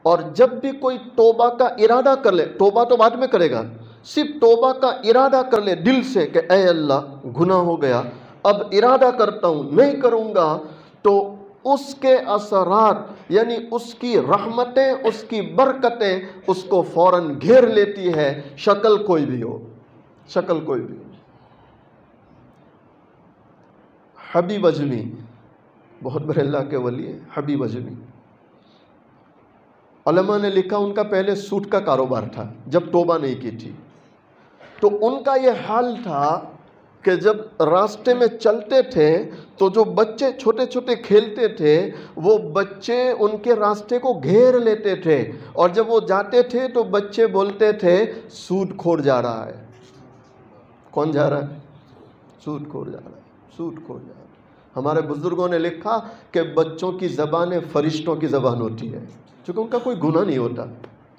اور جب بھی کوئی توبہ کا ارادہ کر لے، توبہ تو بعد میں کرے گا، صرف توبہ کا ارادہ کر لے دل سے کہ اے اللہ گناہ ہو گیا، اب ارادہ کرتا ہوں نہیں کروں گا، تو اس کے اثرات یعنی اس کی رحمتیں، اس کی برکتیں اس کو فوراً گھیر لیتی ہے، شکل کوئی بھی ہو، شکل کوئی بھی ہو۔ حبیب اجمی بہت بڑے اللہ کے ولی ہیں، حبیب اجمی، علماء نے لکھا ان کا پہلے سوٹ کا کاروبار تھا جب توبہ نہیں کی تھی، تو ان کا یہ حال تھا کہ جب راستے میں چلتے تھے تو جو بچے چھوٹے چھوٹے کھیلتے تھے وہ بچے ان کے راستے کو گھیر لیتے تھے، اور جب وہ جاتے تھے تو بچے بولتے تھے سود کھور جا رہا ہے۔ کون جا رہا ہے؟ سود کھور جا رہا ہے، سود کھور جا رہا ہے۔ ہمارے بزرگوں نے لکھا کہ بچوں کی زبانیں فرشتوں کی زبان ہوتی ہے، چونکہ ان کا کوئی گناہ نہیں ہوتا،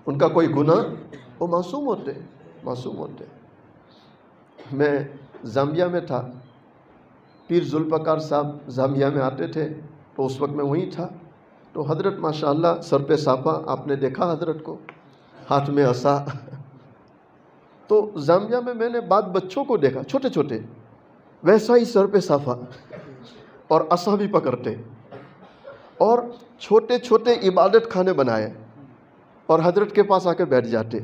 ان کا کوئی گناہ، وہ معصوم ہوتے ہیں، معصوم ہوتے ہیں۔ میں زامبیا میں تھا، پیر ذوالفقار صاحب زامبیا میں آتے تھے، تو اس وقت میں وہیں تھا، تو حضرت ماشاءاللہ سر پہ صافہ، آپ نے دیکھا حضرت کو، ہاتھ میں عصا۔ تو زامبیا میں نے بعض بچوں کو دیکھا چھوٹے چھوٹے، ویسا ہی سر پہ صافہ اور عصا بھی پکڑتے، اور چھوٹے چھوٹے عبادت خانے بنائے، اور حضرت کے پاس آ کے بیٹھ جاتے،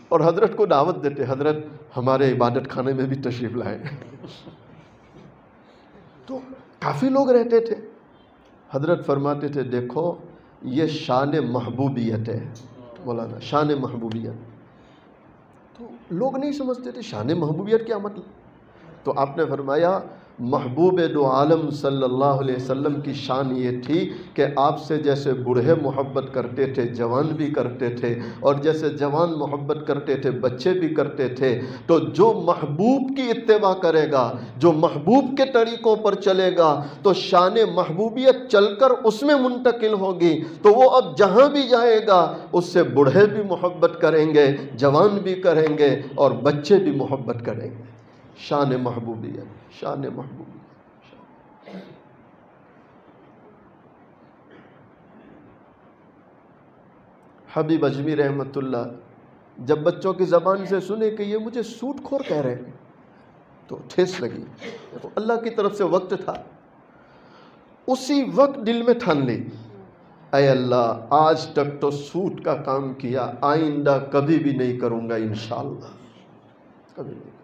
اور حضرت کو دعوت دیتے، حضرت ہمارے عبادت خانے میں بھی تشریف لائیں۔ تو کافی لوگ رہتے تھے۔ حضرت فرماتے تھے دیکھو یہ شان محبوبیت ہے مولانا، شان محبوبیت۔ تو لوگ نہیں سمجھتے تھے شان محبوبیت کیا مطلب، تو آپ نے فرمایا محبوب دو عالم صلی اللہ علیہ وسلم کی شان یہ تھی کہ آپ سے جیسے بوڑھے محبت کرتے تھے جوان بھی کرتے تھے، اور جیسے جوان محبت کرتے تھے بچے بھی کرتے تھے۔ تو جو محبوب کی اتباع کرے گا، جو محبوب کے طریقوں پر چلے گا، تو شان محبوبیت چل کر اس میں منتقل ہوگی، تو وہ اب جہاں بھی جائے گا اس سے بوڑھے بھی محبت کریں گے، جوان بھی کریں گے، اور بچے بھی محبت کریں گے۔ شان محبوبیت، شان محبوبیت۔ حبیب اجمی رحمت اللہ جب بچوں کی زبان سے سنے کہ یہ مجھے سود کھور کہہ رہے ہیں تو ٹھیس لگی۔ اللہ کی طرف سے وقت تھا، اسی وقت دل میں ٹھان لی اے اللہ آج تک تو سود کا کام کیا، آئندہ کبھی بھی نہیں کروں گا انشاءاللہ، کبھی نہیں۔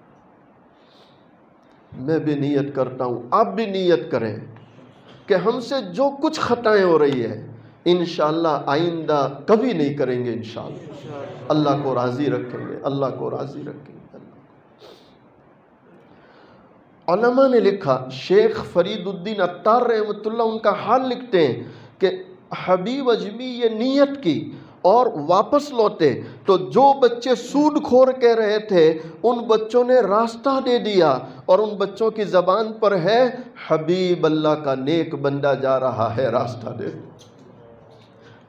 میں بھی نیت کرتا ہوں، آپ بھی نیت کریں کہ ہم سے جو کچھ خطائیں ہو رہی ہے انشاءاللہ آئندہ کبھی نہیں کریں گے، انشاءاللہ اللہ کو راضی رکھیں گے، اللہ کو راضی رکھیں گے۔ علماء نے لکھا، شیخ فرید الدین عطار رحمۃ اللہ ان کا حال لکھتے ہیں کہ حبیب اجمی یہ نیت کی اور واپس لوٹے تو جو بچے سود کھور کہہ رہے تھے ان بچوں نے راستہ دے دیا، اور ان بچوں کی زبان پر ہے حبیب اللہ کا نیک بندہ جا رہا ہے راستہ دے دو،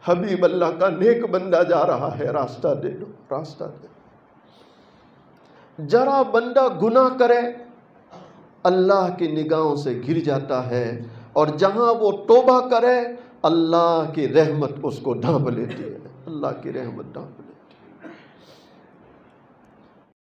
حبیب اللہ کا نیک بندہ جا رہا ہے راستہ دے دو، راستہ دے دو۔ ذرا بندہ گناہ کرے اللہ کی نگاہوں سے گر جاتا ہے، اور جہاں وہ توبہ کرے اللہ کی رحمت اس کو ڈھانپ لیتی ہے، اللہ کی رحمت ڈھانپ لیتی ہے۔